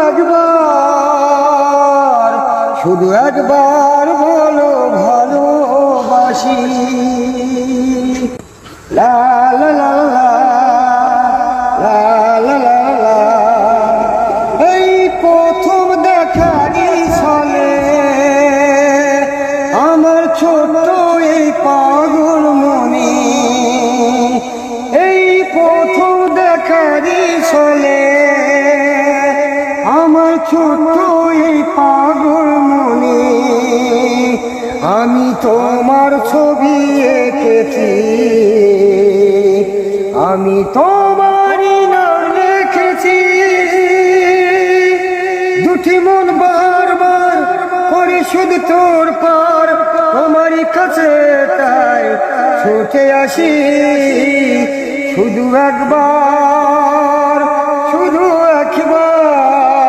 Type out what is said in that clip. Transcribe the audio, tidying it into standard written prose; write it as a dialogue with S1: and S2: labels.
S1: একবার শুধু একবার বলো ভালোবাসি। লা লা লা লা লা লা লা। এই প্রথম দেখারই ছলে আমার ছোট্ট এই পাগল মনে, এই প্রথম দেখারই ছলে আমার ছোট্ট এই পাগল মনে আমি তোমার ছবি এঁকেছি, আমি তোমারই নাম লিখেছি। দুটি মন বারবার করে শুধু তোর পার তোমারই কাছে তাই ছুটে আসি। শুধু একবার